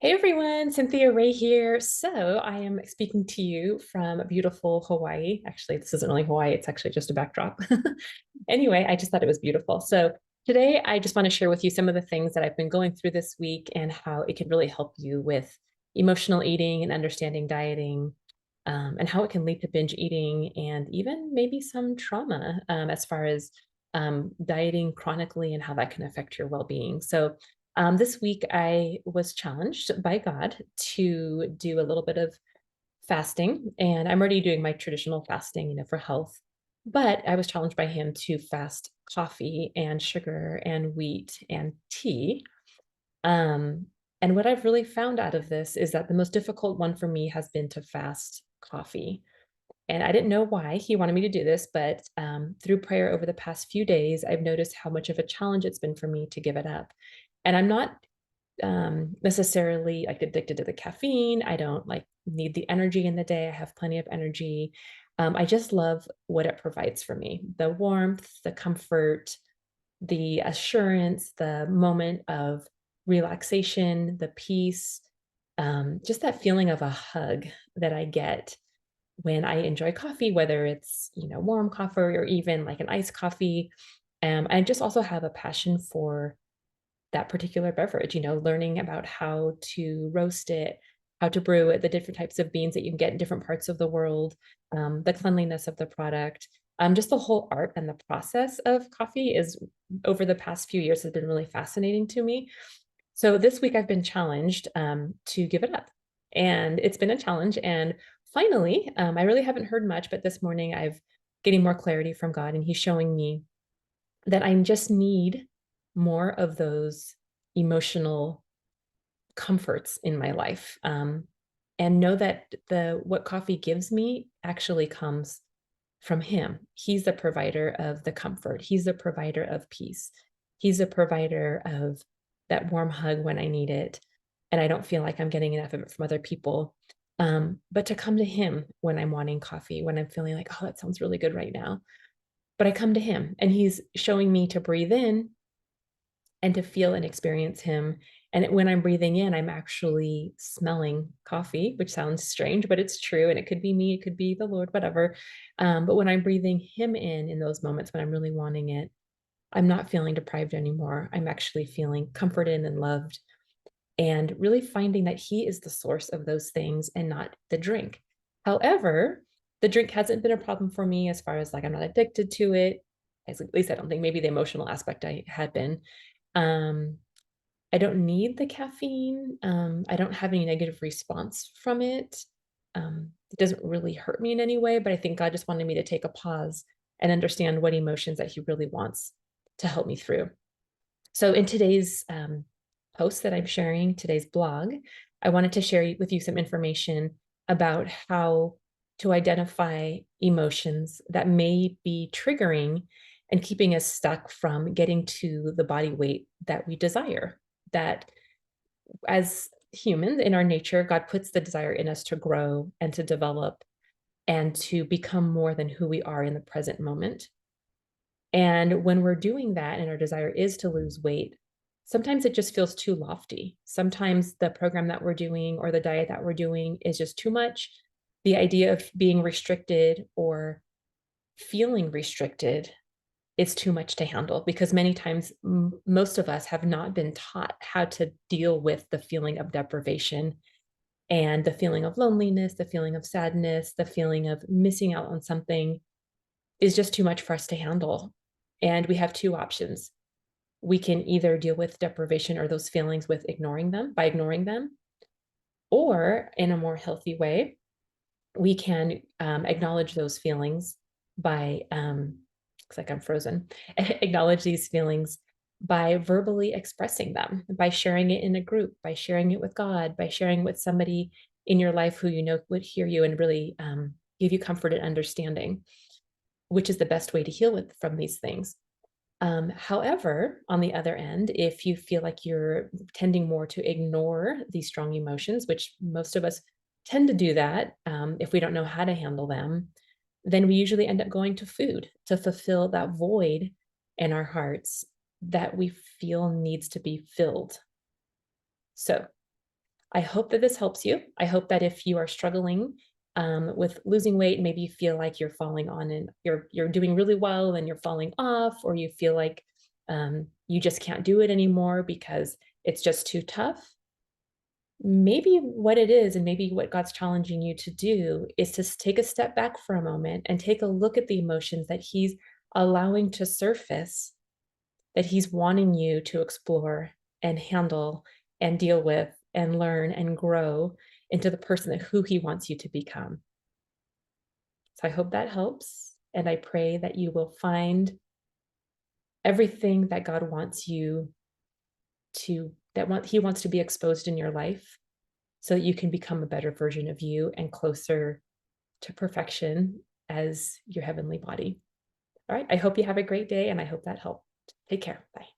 Hey everyone, Cynthia Ray here. So I am speaking to you from beautiful Hawaii. Actually, this isn't really Hawaii, it's actually just a backdrop. Anyway, I just thought it was beautiful. So today I just want to share with you some of the things that I've been going through this week and how it can really help you with emotional eating and understanding dieting, and how it can lead to binge eating and even maybe some trauma as far as dieting chronically and how that can affect your well-being. So this week, I was challenged by God to do a little bit of fasting, and I'm already doing my traditional fasting, for health. But I was challenged by Him to fast coffee and sugar and wheat and tea. Um, and what I've really found out of this is that the most difficult one for me has been to fast coffee. And I didn't know why He wanted me to do this, but through prayer over the past few days, I've noticed how much of a challenge it's been for me to give it up. And I'm not necessarily like addicted to the caffeine. I don't like need the energy in the day. I have plenty of energy. I just love what it provides for me, the warmth, the comfort, the assurance, the moment of relaxation, the peace, just that feeling of a hug that I get when I enjoy coffee, whether it's, warm coffee or even like an iced coffee. I just also have a passion for that particular beverage, learning about how to roast it, how to brew it, the different types of beans that you can get in different parts of the world, the cleanliness of the product. Just the whole art and the process of coffee is over the past few years has been really fascinating to me. So this week I've been challenged to give it up, and it's been a challenge. And finally, I really haven't heard much, but this morning I've getting more clarity from God, and He's showing me that I just need more of those emotional comforts in my life, and know that the what coffee gives me actually comes from Him. He's the provider of the comfort. He's the provider of peace. He's the provider of that warm hug when I need it, and I don't feel like I'm getting enough of it from other people. But to come to Him when I'm wanting coffee, when I'm feeling like, oh, that sounds really good right now, but I come to Him and He's showing me to breathe in and to feel and experience Him. And when I'm breathing in, I'm actually smelling coffee, which sounds strange, but it's true. And it could be me, it could be the Lord, whatever. But when I'm breathing Him in those moments when I'm really wanting it, I'm not feeling deprived anymore. I'm actually feeling comforted and loved, and really finding that He is the source of those things and not the drink. However, the drink hasn't been a problem for me as far as like I'm not addicted to it. At least I don't think. Maybe the emotional aspect I had been. Um, I don't need the caffeine. I don't have any negative response from it. It doesn't really hurt me in any way, but I think God just wanted me to take a pause and understand what emotions that He really wants to help me through. So in today's post that I'm sharing, today's blog, I wanted to share with you some information about how to identify emotions that may be triggering and keeping us stuck from getting to the body weight that we desire. That as humans in our nature, God puts the desire in us to grow and to develop and to become more than who we are in the present moment. And when we're doing that and our desire is to lose weight, sometimes it just feels too lofty. Sometimes the program that we're doing or the diet that we're doing is just too much. The idea of being restricted or feeling restricted is too much to handle because many times most of us have not been taught how to deal with the feeling of deprivation and the feeling of loneliness, the feeling of sadness, the feeling of missing out on something is just too much for us to handle. And we have two options. We can either deal with deprivation or those feelings with ignoring them, by ignoring them, or in a more healthy way, we can acknowledge those feelings by, looks like I'm frozen, acknowledge these feelings by verbally expressing them, by sharing it in a group, by sharing it with God, by sharing with somebody in your life who you know would hear you and really give you comfort and understanding, which is the best way to heal from these things. However, on the other end, if you feel like you're tending more to ignore these strong emotions, which most of us tend to do that if we don't know how to handle them, then we usually end up going to food to fulfill that void in our hearts that we feel needs to be filled. So I hope that this helps you. I hope that if you are struggling with losing weight, maybe you feel like you're falling on and you're doing really well and you're falling off, or you feel like you just can't do it anymore because it's just too tough. Maybe what it is, and maybe what God's challenging you to do, is to take a step back for a moment and take a look at the emotions that He's allowing to surface, that He's wanting you to explore and handle and deal with and learn and grow into the person that who He wants you to become. So I hope that helps. And I pray that you will find everything that God wants you He wants to be exposed in your life so that you can become a better version of you and closer to perfection as your heavenly body. All right. I hope you have a great day and I hope that helped. Take care. Bye.